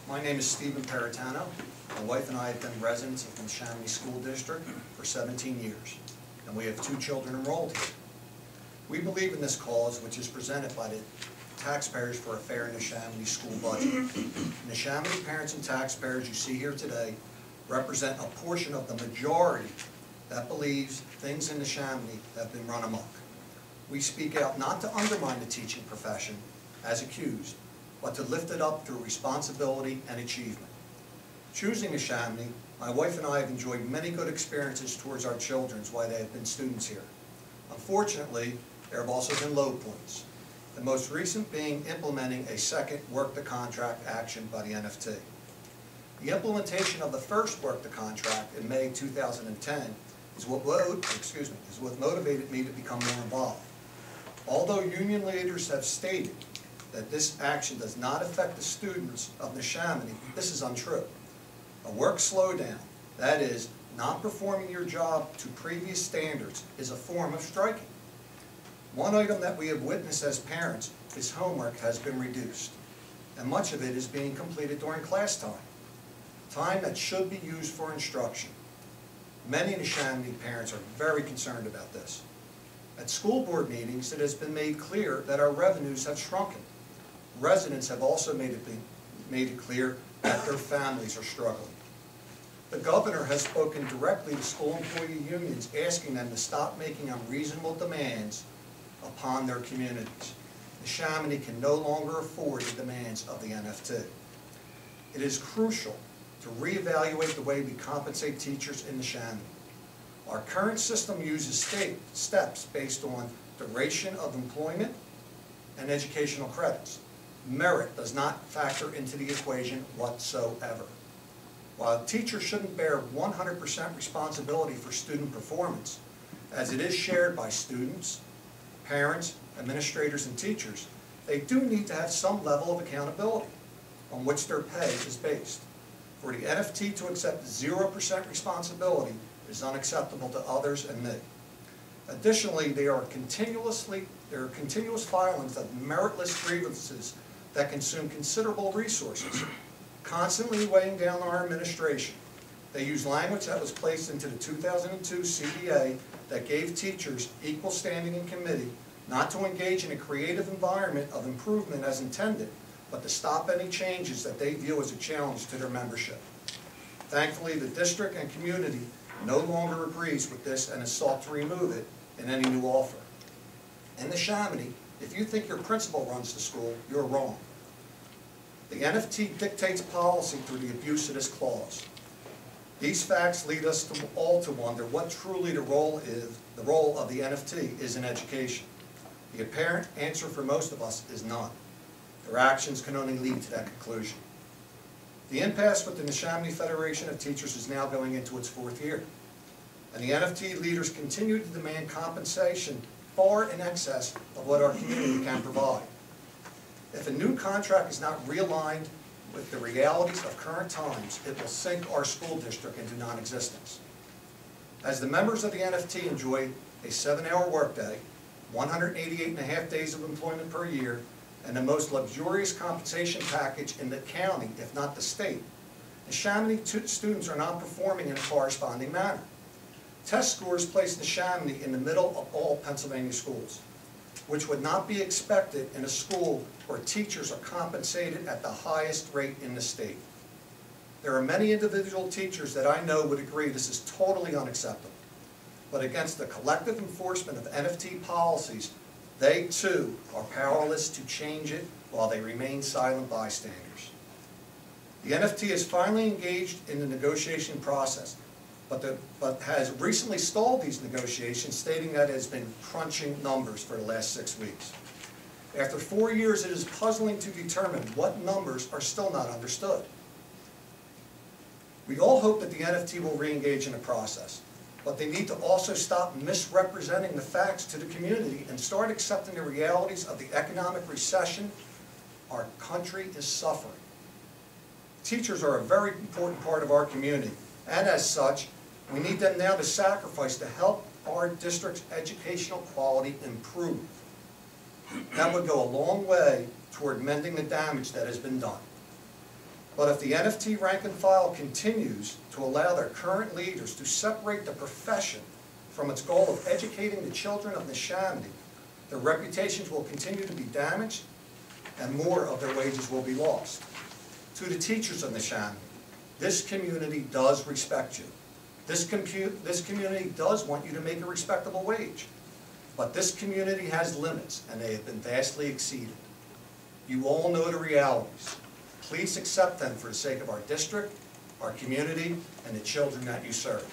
My name is Stephen Pirritano. My wife and I have been residents of the Neshaminy School District for 17 years, and we have 2 children enrolled here. We believe in this cause, which is presented by the Taxpayers for a Fair Neshaminy School Budget. Neshaminy parents and taxpayers you see here today represent a portion of the majority that believes things in Neshaminy have been run amok. We speak out not to undermine the teaching profession, as accused, but to lift it up through responsibility and achievement. Choosing Neshaminy, my wife and I have enjoyed many good experiences towards our children while they have been students here. Unfortunately, there have also been low points, the most recent being implementing a second work-to-contract action by the NFT. The implementation of the first work-to-contract in May 2010 is what motivated me to become more involved. Although union leaders have stated that this action does not affect the students of Neshaminy, this is untrue. A work slowdown, that is, not performing your job to previous standards, is a form of striking. One item that we have witnessed as parents is homework has been reduced, and much of it is being completed during class time that should be used for instruction. Many Neshaminy parents are very concerned about this. At school board meetings, it has been made clear that our revenues have shrunken. Residents have also made it clear that their families are struggling. The governor has spoken directly to school employee unions, asking them to stop making unreasonable demands upon their communities. Neshaminy can no longer afford the demands of the NFT. It is crucial to reevaluate the way we compensate teachers in Neshaminy. Our current system uses steps based on duration of employment and educational credits. Merit does not factor into the equation whatsoever. While teachers shouldn't bear 100% responsibility for student performance, as it is shared by students, parents, administrators, and teachers, they do need to have some level of accountability on which their pay is based. For the NFT to accept 0% responsibility is unacceptable to others and me. Additionally, there are continuous filings of meritless grievances that consume considerable resources, constantly weighing down our administration. They use language that was placed into the 2002 CBA that gave teachers equal standing in committee, not to engage in a creative environment of improvement as intended, but to stop any changes that they view as a challenge to their membership. Thankfully, the district and community no longer agrees with this and has sought to remove it in any new offer. In Neshaminy, if you think your principal runs the school, you're wrong. The NFT dictates policy through the abuse of this clause. These facts lead us all to wonder what truly the role of the NFT is in education. The apparent answer for most of us is none. Their actions can only lead to that conclusion. The impasse with the Neshaminy Federation of Teachers is now going into its 4th year, and the NFT leaders continue to demand compensation far in excess of what our community can provide. If a new contract is not realigned with the realities of current times, it will sink our school district into non-existence. As the members of the NFT enjoy a 7-hour workday, 188.5 days of employment per year, and the most luxurious compensation package in the county, if not the state, Neshaminy students are not performing in a corresponding manner. Test scores place Neshaminy in the middle of all Pennsylvania schools, which would not be expected in a school where teachers are compensated at the highest rate in the state. There are many individual teachers that I know would agree this is totally unacceptable, but against the collective enforcement of NFT policies, they too are powerless to change it while they remain silent bystanders. The NFT is finally engaged in the negotiation process, but has recently stalled these negotiations, stating that it has been crunching numbers for the last 6 weeks. After 4 years, it is puzzling to determine what numbers are still not understood. We all hope that the NFT will re-engage in the process, but they need to also stop misrepresenting the facts to the community and start accepting the realities of the economic recession our country is suffering. Teachers are a very important part of our community, and as such, we need them now to sacrifice to help our district's educational quality improve. That would go a long way toward mending the damage that has been done. But if the NFT rank and file continues to allow their current leaders to separate the profession from its goal of educating the children of Neshaminy, their reputations will continue to be damaged and more of their wages will be lost. To the teachers of Neshaminy, this community does respect you. This community does want you to make a respectable wage. But this community has limits, and they have been vastly exceeded. You all know the realities. Please accept them for the sake of our district, our community, and the children that you serve.